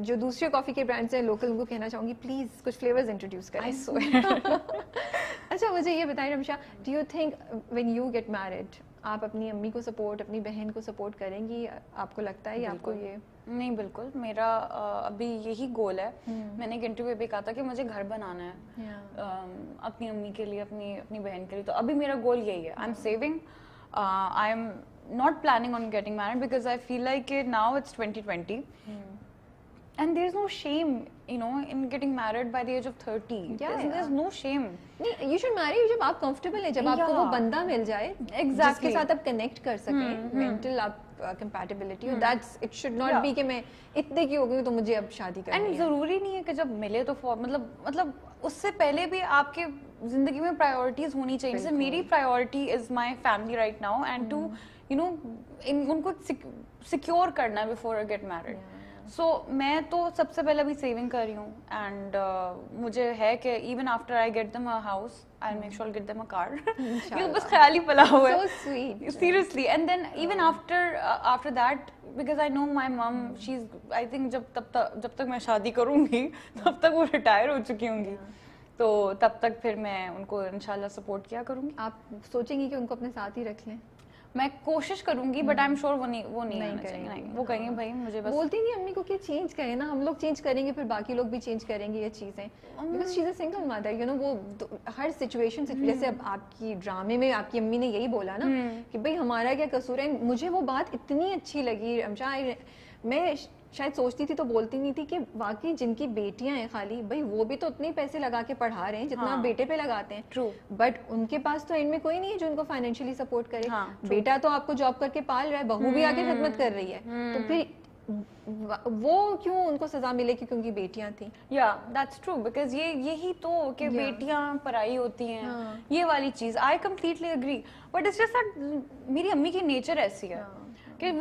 جو دوسرے کافی کے برانڈس ہیں لوکل, ان کو کہنا چاہوں گی پلیز کچھ فلیورز انٹروڈیوس کریں. اچھا مجھے یہ بتائیں Rimsha, do you think when you get married آپ اپنی امی کو سپورٹ, اپنی بہن کو سپورٹ کریں گی؟ آپ کو لگتا ہے آپ کو یہ؟ نہیں بالکل, میرا ابھی یہی گول ہے. میں نے ایک انٹرویو پہ کہا تھا کہ مجھے گھر بنانا ہے اپنی امی کے لیے, اپنی بہن کے لیے. تو ابھی میرا گول یہی ہے. I am saving, I am not planning on getting married because I feel like now it's 2020 and there's no shame, you know, in getting married by the age of 30. There's no shame. You should marry جب آپ comfortable ہیں, جب آپ کو وہ بندہ مل جائے جس کے ساتھ آپ کنیکٹ کر سکیں, mental آپ compatibility, اور that's it should not be کہ میں اتنے کی ہو گئی تو مجھے اب شادی کرنی ہے. And ضروری نہیں ہے کہ جب ملے تو مطلب اس سے پہلے بھی آپ کے زندگی میں پرائیورٹیز ہونی چاہیے. جیسے میری priority is my family right now and to you know ان کو سیکیور کرنا ہے before I get married. So میں تو سب سے پہلے ابھی سیونگ کر رہی ہوں, اینڈ مجھے ہے کہ even after I get them a house I make sure get them a car. یہ بس خیال ہی پلا ہوا ہے seriously. And then even after that because I know my mom, she's I think جب تک میں شادی کروں گی تب تک وہ ریٹائر ہو چکی ہوں گی, تو تب تک پھر میں ان کو انشاءاللہ سپورٹ کیا کروں گی. آپ سوچیں گی کہ ان کو اپنے ساتھ ہی رکھ لیں؟ میں کوشش کروں گی, بٹ آئی ایم شیور وہ نہیں کریں گے. وہ کہیں گے بھائی مجھے بس, بولتی نہیں امی کو کہ چینج کریں نا, ہم لوگ چینج کریں گے پھر باقی لوگ بھی چینج کریں گے یہ چیزیں, because she is a single mother, you know. وہ ہر سچویشن سے, جیسے اب آپ کی ڈرامے میں آپ کی امی نے یہی بولا نا کہ بھائی ہمارا کیا قصور ہے. مجھے وہ بات اتنی اچھی لگی رمشا, میں شاید سوچتی تھی تو بولتی نہیں تھی کہ واقعی جن کی بیٹیاں ہیں خالی, بھائی وہ بھی تو اتنے پیسے لگا کے پڑھا رہے ہیں جتنا آپ بیٹے پہ لگاتے ہیں. ٹرو, بٹ ان کے پاس تو ان میں کوئی نہیں ہے جو ان کو فائنینشلی سپورٹ کرے. بیٹا تو آپ کو جاب کر کے پال رہا ہے, بہو بھی آگے خدمت کر رہی ہے, تو پھر وہ کیوں ان کو سزا ملے کہ ان کی بیٹیاں تھیں؟ یا دیٹس ٹرو, بیکاز یہی تو کہ بیٹیاں پرائی ہوتی ہیں, یہ والی چیز. I completely agree, but it's just that میری امی کی نیچر ایسی ہے کہ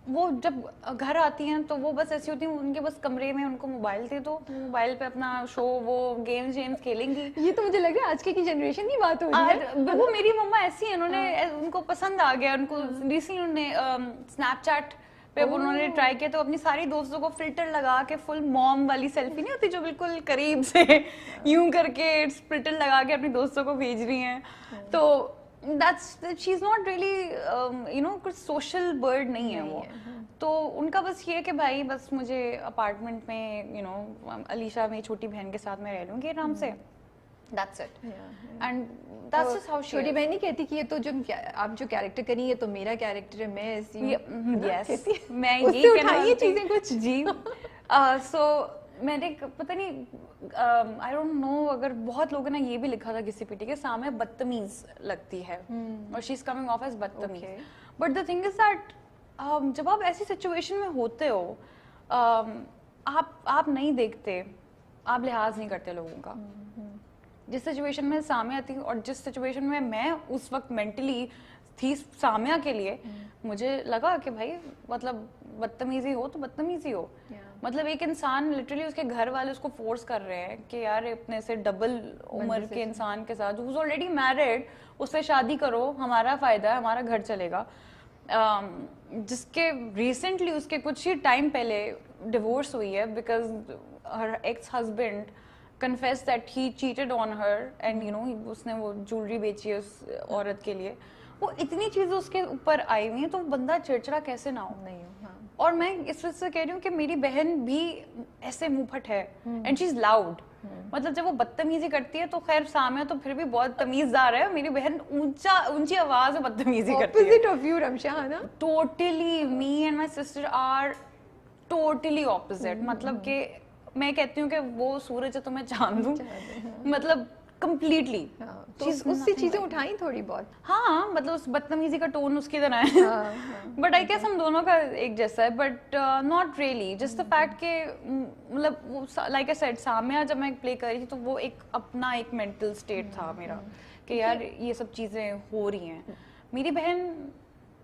وہ جب گھر آتی ہیں تو وہ بس ایسی ہوتی ہیں, ان کے بس کمرے میں ان کو موبائل دے دو, موبائل پہ اپنا شو وہ گیمز کھیلیں گی. یہ تو مجھے لگ رہا ہے آج کی جنریشن کی بات ہو رہی ہے. وہ میری مما ایسی ہیں, ان کو پسند آ گیا. ان کو ریسنٹلی انہوں نے اسنیپ چیٹ پہ انہوں نے ٹرائی کیا, تو اپنی ساری دوستوں کو فلٹر لگا کے فل موم والی سیلفی نہیں ہوتی جو بالکل قریب سے یوں کر کے فلٹر لگا کے اپنی دوستوں کو بھیج رہی ہیں. تو she is not really you know کچھ سوشل برڈ نہیں ہے وہ. تو ان کا بس یہ ہے کہ بھائی بس مجھے اپارٹمنٹ میں یو نو علیشا میری چھوٹی بہن کے ساتھ میں رہ لوں گی آرام سے. That's it. And that's just how she is. چھوٹی بہن نہیں کہتی کہ یہ تو جب آپ جو کیریکٹر کری ہے تو میرا کیریکٹر ہے, میں ایسی ہوں. Yes, میں یہ کہنا یہ چیزیں کچھ جی. So میں نے پتہ نہیں I don't know, اگر بہت لوگوں نے یہ بھی لکھا تھا کسی پیٹی کے سامنے بدتمیز لگتی ہے اور she is coming off as بدتمیز. But the thing is that جب آپ ایسی سچویشن میں ہوتے ہو, آپ نہیں دیکھتے, آپ لحاظ نہیں کرتے لوگوں کا. جس سچویشن میں سامعہ تھی اور جس سچویشن میں اس وقت مینٹلی تھی سامعہ کے لیے, مجھے لگا کہ بھائی مطلب بدتمیزی ہو تو بدتمیزی ہو. مطلب ایک انسان لٹرلی اس کے گھر والے اس کو فورس کر رہے ہیں کہ یار اپنے سے ڈبل عمر کے انسان کے ساتھ who's already married اس سے شادی کرو, ہمارا فائدہ ہے, ہمارا گھر چلے گا. جس کے ریسنٹلی اس کے کچھ ہی ٹائم پہلے ڈیورس ہوئی ہے because Hare x husband confessed that he cheated on her and you know اس نے وہ جولری بیچی ہے اس عورت کے لیے. وہ اتنی چیزیں اس کے اوپر آئی ہوئی ہیں تو بندہ چڑچڑا کیسے نہ ہو. اور میں اس وجہ سے کہہ رہی ہوں کہ میری بہن بھی ایسے منہ پھٹ ہے اینڈ شی از لاؤڈ. مطلب جب وہ بدتمیزی کرتی ہے تو خیر سامعہ تو پھر بھی بہت تمیزدار ہے, میری بہن اونچی آواز میں بدتمیزی کرتی ہے. opposite of you رمشا ہے نا. Totally, me and my sister are totally opposite. مطلب کہ میں کہتی ہوں کہ وہ سورج ہے تو میں چاند ہوں, مطلب کمپلیٹلی. اس سے چیزیں اٹھائیں تھوڑی بہت. ہاں مطلب اس بدتمیزی کا ٹون اس کی طرح ہے, بٹ آئی گیس ہم دونوں کا ایک جیسا ہے, but not really. Just the fact کہ مطلب لائک ائی سیڈ سامعہ جب میں پلے کر رہی تھی تو وہ ایک اپنا ایک مینٹل اسٹیٹ تھا میرا کہ یار یہ سب چیزیں ہو رہی ہیں. میری بہن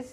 is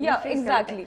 Yeah, exactly.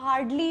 hardly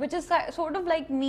which is sort of like me,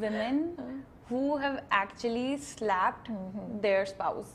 women who have actually slapped their spouse,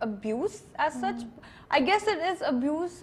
abuse as such. I guess it is abuse,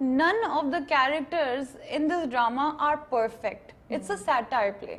none of the characters in this drama are perfect. It's a satire play.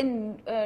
in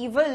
evil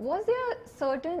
Was there certain,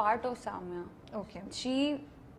part of Samya. Okay. She